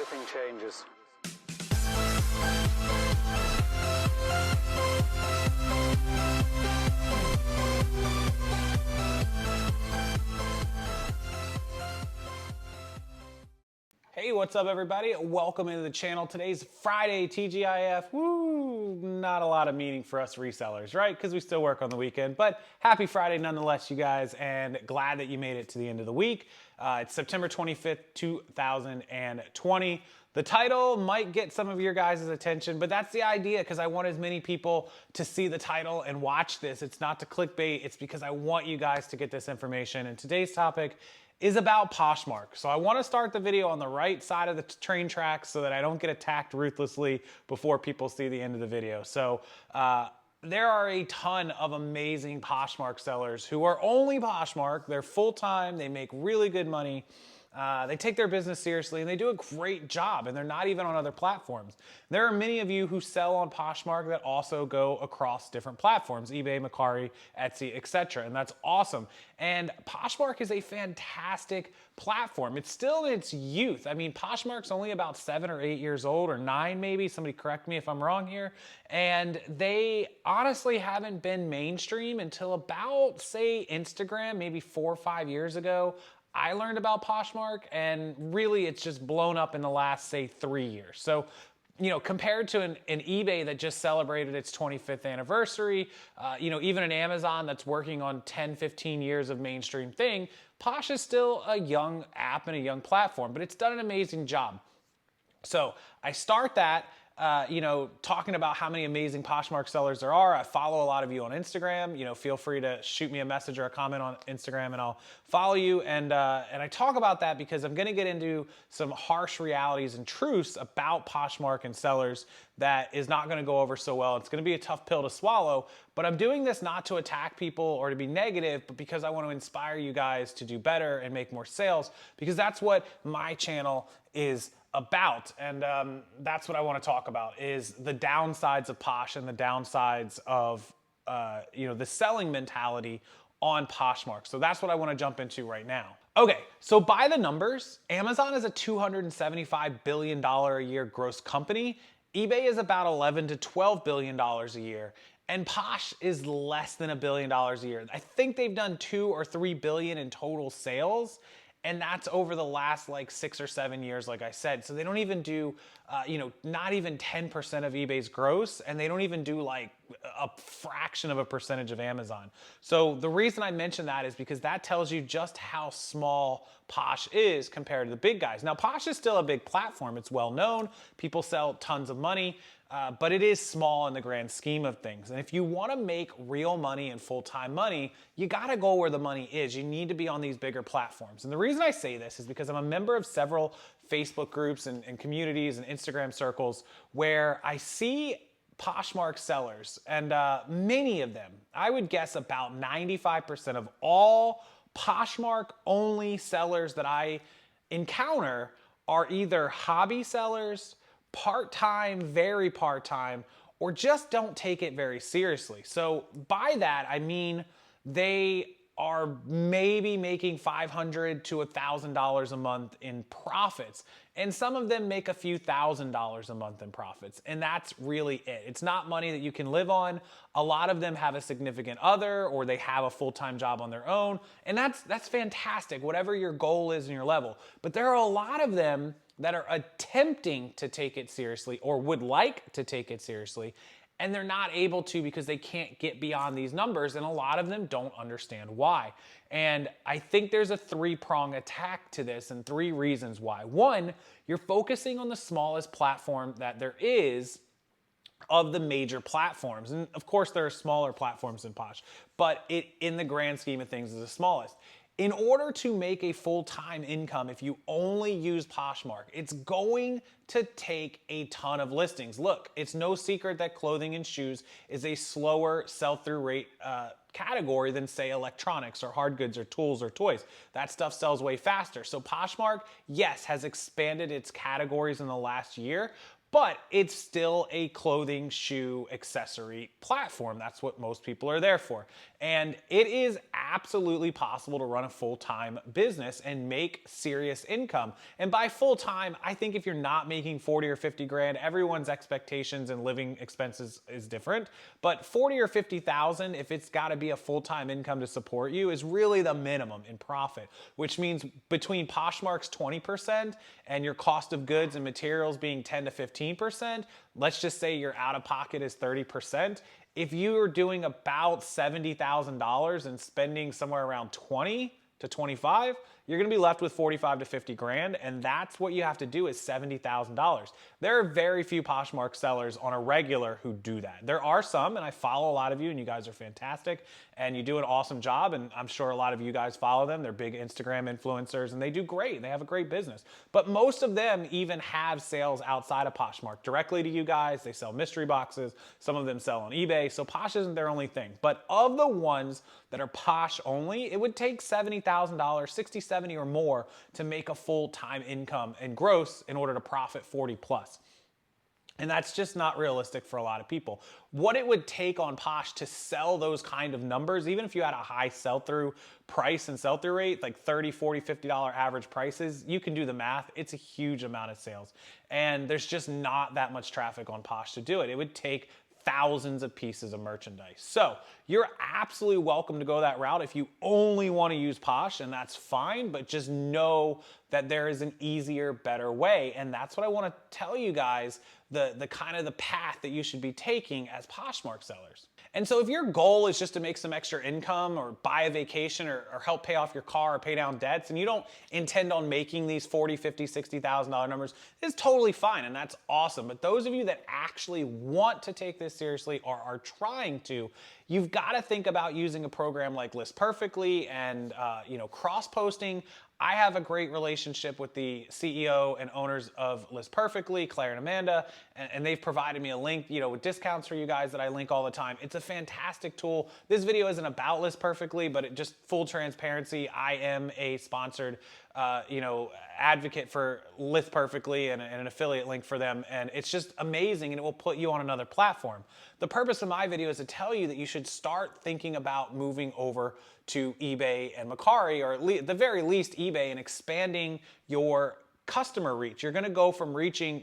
shipping changes. Hey, what's up everybody? Welcome into the channel. Today's Friday, TGIF. Woo! Not a lot of meaning for us resellers, right? Because we still work on the weekend, but happy Friday nonetheless, you guys, and glad that you made it to the end of the week. It's September 25th, 2020. The title might get some of your guys' attention, but that's the idea because I want as many people to see the title and watch this. It's not to clickbait, it's because I want you guys to get this information. And today's topic is about Poshmark. So I want to start the video on the right side of the train tracks so that I don't get attacked ruthlessly before people see the end of the video. So there are a ton of amazing Poshmark sellers who are only Poshmark. They're full-time, they make really good money. They take their business seriously and they do a great job, and they're not even on other platforms. There are many of you who sell on Poshmark that also go across different platforms, eBay, Mercari, Etsy, etc. And that's awesome. And Poshmark is a fantastic platform. It's still in its youth. I mean, Poshmark's only about 7 or 8 years old, or 9 maybe. Somebody correct me if I'm wrong here. And they honestly haven't been mainstream until about, say, Instagram, maybe 4 or 5 years ago. I learned about Poshmark, and really it's just blown up in the last, say, 3 years. So, you know, compared to an eBay that just celebrated its 25th anniversary, you know, even an Amazon that's working on 10, 15 years of mainstream thing, Posh is still a young app and a young platform, but it's done an amazing job. So I start that, you know, talking about how many amazing Poshmark sellers there are. I follow a lot of you on Instagram. You know, feel free to shoot me a message or a comment on Instagram and I'll follow you. And I talk about that because I'm going to get into some harsh realities and truths about Poshmark and sellers that is not going to go over so well. It's going to be a tough pill to swallow, but I'm doing this not to attack people or to be negative, but because I want to inspire you guys to do better and make more sales, because that's what my channel is about. And that's what I want to talk about, is the downsides of Posh and the downsides of you know, the selling mentality on Poshmark. So that's what I want to jump into right now. Okay, so by the numbers, Amazon is a $275 billion a year gross company. eBay is about $11 to $12 billion a year. And Posh is less than $1 billion a year. I think they've done 2 or 3 billion in total sales. And that's over the last like 6 or 7 years, like I said. So they don't even do, you know, not even 10% of eBay's gross, and they don't even do like a fraction of a percentage of Amazon. So the reason I mention that is because that tells you just how small Posh is compared to the big guys. Now, Posh is still a big platform. It's well known. People sell tons of money. But it is small in the grand scheme of things. And if you want to make real money and full-time money, you got to go where the money is. You need to be on these bigger platforms. And the reason I say this is because I'm a member of several Facebook groups and communities and Instagram circles where I see Poshmark sellers, and many of them, I would guess about 95% of all Poshmark only sellers that I encounter are either hobby sellers, part-time, very part-time, or just don't take it very seriously. So by that, I mean they are maybe making $500 to $1,000 a month in profits. And some of them make a few $1,000s a month in profits. And that's really it. It's not money that you can live on. A lot of them have a significant other, or they have a full-time job on their own. And that's fantastic, whatever your goal is and your level. But there are a lot of them that are attempting to take it seriously or would like to take it seriously, and they're not able to because they can't get beyond these numbers, and a lot of them don't understand why. And I think there's a 3-prong attack to this and 3 reasons why. One, you're focusing on the smallest platform that there is of the major platforms. And of course there are smaller platforms than Posh, but it, in the grand scheme of things, is the smallest. In order to make a full-time income, if you only use Poshmark, it's going to take a ton of listings. Look, it's no secret that clothing and shoes is a slower sell-through rate category than, say, electronics or hard goods or tools or toys. That stuff sells way faster. So Poshmark, yes, has expanded its categories in the last year, but it's still a clothing, shoe, accessory platform. That's what most people are there for. And it is absolutely possible to run a full-time business and make serious income. And by full-time, I think if you're not making 40 or 50 grand, everyone's expectations and living expenses is different. But 40 or 50,000, if it's got to be a full-time income to support you, is really the minimum in profit, which means between Poshmark's 20% and your cost of goods and materials being 10 to 15%, let's just say your out of pocket is 30%. If you are doing about $70,000 and spending somewhere around 20 to 25, you're gonna be left with 45 to 50 grand, and that's what you have to do is $70,000. There are very few Poshmark sellers on a regular who do that. There are some, and I follow a lot of you, and you guys are fantastic, and you do an awesome job, and I'm sure a lot of you guys follow them. They're big Instagram influencers, and they do great. They have a great business. But most of them even have sales outside of Poshmark directly to you guys. They sell mystery boxes. Some of them sell on eBay, so Posh isn't their only thing. But of the ones that are Posh only, it would take $70,000, 60, 70 or more to make a full-time income and gross in order to profit 40 plus. And that's just not realistic for a lot of people. What it would take on Posh to sell those kind of numbers, even if you had a high sell-through price and sell-through rate, like $30, $40, $50 average prices, you can do the math. It's a huge amount of sales. And there's just not that much traffic on Posh to do it. It would take thousands of pieces of merchandise. So you're absolutely welcome to go that route if you only want to use Posh, and that's fine, but just know that there is an easier, better way. And that's what I want to tell you guys, the kind of the path that you should be taking as Poshmark sellers. And so if your goal is just to make some extra income or buy a vacation or help pay off your car or pay down debts, and you don't intend on making these $40, $50, $60,000 numbers, it's totally fine, and that's awesome. But those of you that actually want to take this seriously or are trying to, you've got to think about using a program like List Perfectly and cross-posting. I have a great relationship with the CEO and owners of List Perfectly, Claire and Amanda, and they've provided me a link, with discounts for you guys that I link all the time. It's a fantastic tool. This video isn't about List Perfectly, but just full transparency, I am a sponsored advocate for List Perfectly and an affiliate link for them, and it's just amazing, and it will put you on another platform. The purpose of my video is to tell you that you should start thinking about moving over to eBay and Mercari, or at the very least eBay, and expanding your customer reach. You're gonna go from reaching,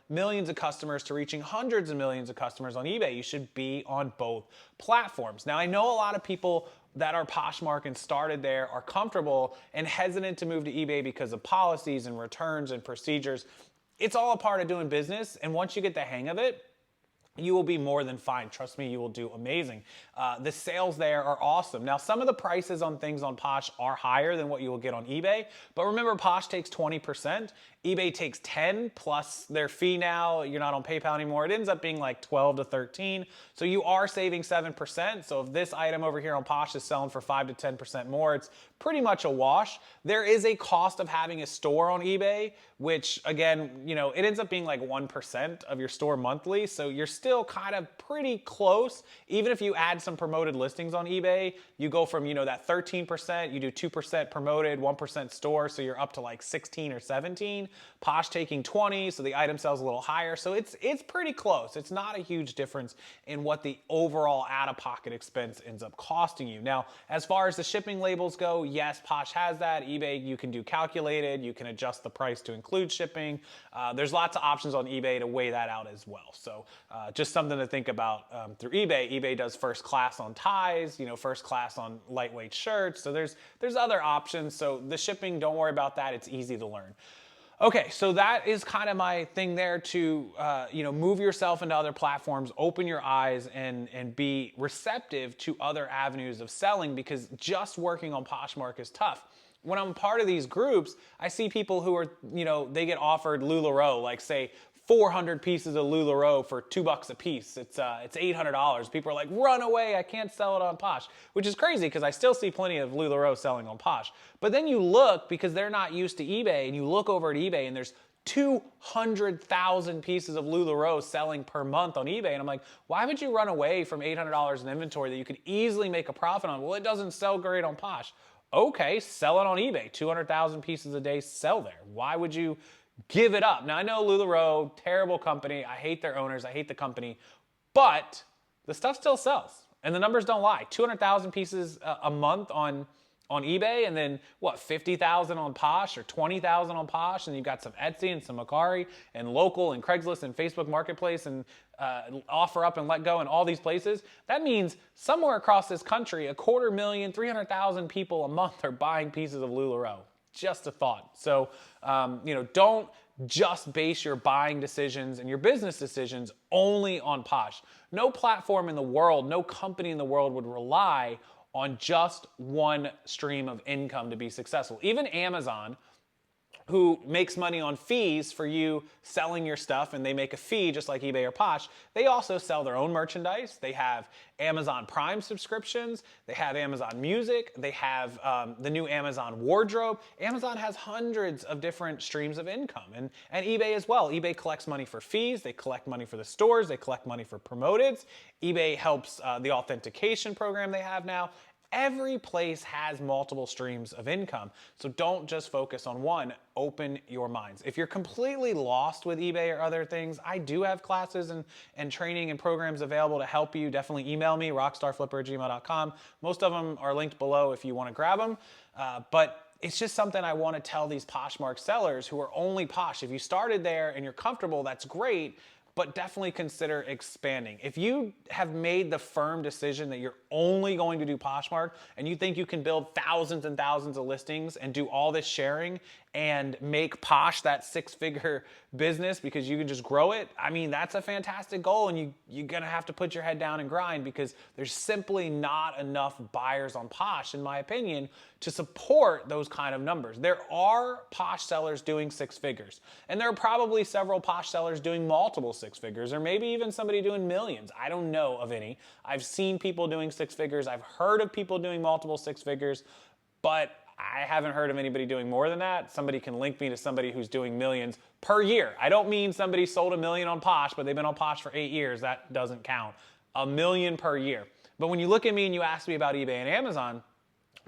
millions of customers to reaching hundreds of millions of customers on eBay. You should be on both platforms. Now, I know a lot of people that are Poshmark and started there are comfortable and hesitant to move to eBay because of policies and returns and procedures. It's all a part of doing business, and once you get the hang of it, you will be more than fine. Trust me, you will do amazing. The sales there are awesome. Now, some of the prices on things on Posh are higher than what you will get on eBay, but remember, Posh takes 20%. eBay takes 10 plus their fee now. You're not on PayPal anymore. It ends up being like 12 to 13. So you are saving 7%. So if this item over here on Posh is selling for 5 to 10% more, it's pretty much a wash. There is a cost of having a store on eBay, which again, it ends up being like 1% of your store monthly. So you're still kind of pretty close. Even if you add some promoted listings on eBay, you go from, that 13%, you do 2% promoted, 1% store. So you're up to like 16 or 17. Posh taking 20, so the item sells a little higher. So it's pretty close. It's not a huge difference in what the overall out-of-pocket expense ends up costing you. Now, as far as the shipping labels go, yes, Posh has that. eBay, you can do calculated. You can adjust the price to include shipping. There's lots of options on eBay to weigh that out as well. So just something to think about through eBay. eBay does first class on ties, first class on lightweight shirts. So there's other options. So the shipping, don't worry about that. It's easy to learn. Okay, so that is kind of my thing there to, move yourself into other platforms, open your eyes, and be receptive to other avenues of selling, because just working on Poshmark is tough. When I'm part of these groups, I see people who are, they get offered LuLaRoe, like say 400 pieces of LuLaRoe for $2 a piece. It's $800. People are like, run away, I can't sell it on Posh, which is crazy because I still see plenty of LuLaRoe selling on Posh. But then you look, because they're not used to eBay, and you look over at eBay and there's 200,000 pieces of LuLaRoe selling per month on eBay. And I'm like, why would you run away from $800 in inventory that you could easily make a profit on? Well, it doesn't sell great on Posh. Okay, sell it on eBay. 200,000 pieces a day sell there. Why would you give it up. Now, I know LuLaRoe, terrible company. I hate their owners. I hate the company. But the stuff still sells. And the numbers don't lie. 200,000 pieces a month on eBay, and then what, 50,000 on Posh or 20,000 on Posh, and you've got some Etsy and some Mercari and local and Craigslist and Facebook Marketplace and Offer Up and Let Go and all these places. That means somewhere across this country, 250,000, 300,000 people a month are buying pieces of LuLaRoe. Just a thought. So, don't just base your buying decisions and your business decisions only on Posh. No platform in the world, no company in the world would rely on just one stream of income to be successful. Even Amazon, who makes money on fees for you selling your stuff, and they make a fee just like eBay or Posh, they also sell their own merchandise. They have Amazon Prime subscriptions. They have Amazon Music. They have the new Amazon Wardrobe. Amazon has hundreds of different streams of income, and eBay as well. eBay collects money for fees. They collect money for the stores. They collect money for promoteds. eBay helps the authentication program they have now. Every place has multiple streams of income, so don't just focus on one. Open your minds. If you're completely lost with eBay or other things, I do have classes and training and programs available to help you. Definitely email me, rockstarflipper@gmail.com. Most of them are linked below if you want to grab them, but it's just something I want to tell these Poshmark sellers who are only Posh. If you started there and you're comfortable, that's great, but definitely consider expanding. If you have made the firm decision that you're only going to do Poshmark and you think you can build thousands and thousands of listings and do all this sharing and make Posh that six-figure business because you can just grow it, I mean, that's a fantastic goal, and you're gonna have to put your head down and grind because there's simply not enough buyers on Posh, in my opinion, to support those kind of numbers. There are Posh sellers doing six figures, and there are probably several Posh sellers doing multiple six figures, or maybe even somebody doing millions. I don't know of any. I've seen people doing six figures. I've heard of people doing multiple six figures, but I haven't heard of anybody doing more than that. Somebody can link me to somebody who's doing millions per year. I don't mean somebody sold $1 million on Posh, but they've been on Posh for 8 years. That doesn't count. $1 million per year. But when you look at me and you ask me about eBay and Amazon,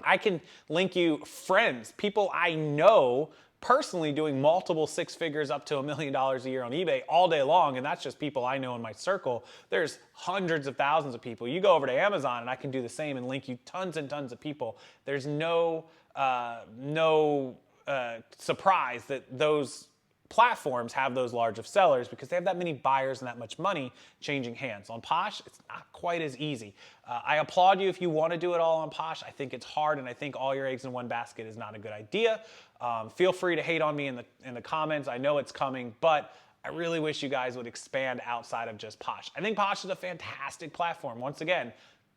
I can link you friends, people I know personally doing multiple six figures up to $1 million a year on eBay all day long, and that's just people I know in my circle. There's hundreds of thousands of people. You go over to Amazon and I can do the same and link you tons and tons of people. There's no surprise that those platforms have those large of sellers because they have that many buyers and that much money changing hands. On Posh, it's not quite as easy. I applaud you if you want to do it all on Posh. I think it's hard, and I think all your eggs in one basket is not a good idea. Feel free to hate on me in the comments. I know it's coming, but I really wish you guys would expand outside of just Posh. I think Posh is a fantastic platform. Once again,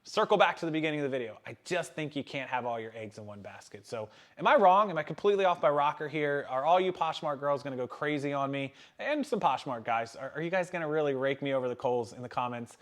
circle back to the beginning of the video. I just think you can't have all your eggs in one basket. So am I wrong? Am I completely off my rocker here? Are all you Poshmark girls gonna go crazy on me? And some Poshmark guys, are you guys gonna really rake me over the coals in the comments?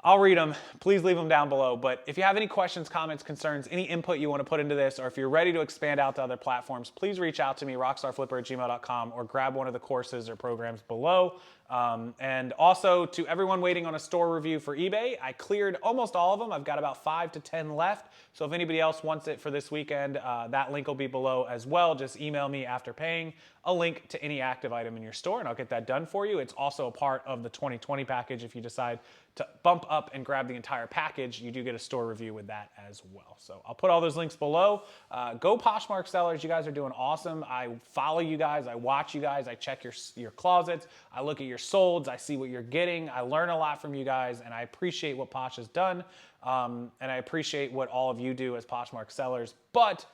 I'll read them. Please leave them down below. But if you have any questions, comments, concerns, any input you want to put into this, or if you're ready to expand out to other platforms, please reach out to me, rockstarflipper@gmail.com, or grab one of the courses or programs below. And also to everyone waiting on a store review for eBay, I cleared almost all of them. I've got about 5 to 10 left. So if anybody else wants it for this weekend, that link will be below as well. Just email me after paying a link to any active item in your store, and I'll get that done for you. It's also a part of the 2020 package. If you decide to bump up and grab the entire package, you do get a store review with that as well. So I'll put all those links below. Go Poshmark sellers. You guys are doing awesome. I follow you guys. I watch you guys. I check your closets. I look at your solds. I see what you're getting. I learn a lot from you guys, and I appreciate what Posh has done. And I appreciate what all of you do as Poshmark sellers. But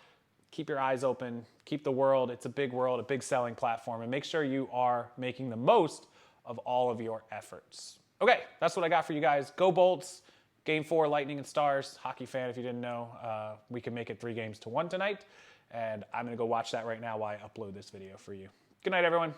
keep your eyes open. Keep the world. It's a big world, a big selling platform. And make sure you are making the most of all of your efforts. Okay, that's what I got for you guys. Go Bolts. Game 4, Lightning and Stars. Hockey fan, if you didn't know, we can make it 3-1 tonight. And I'm going to go watch that right now while I upload this video for you. Good night, everyone.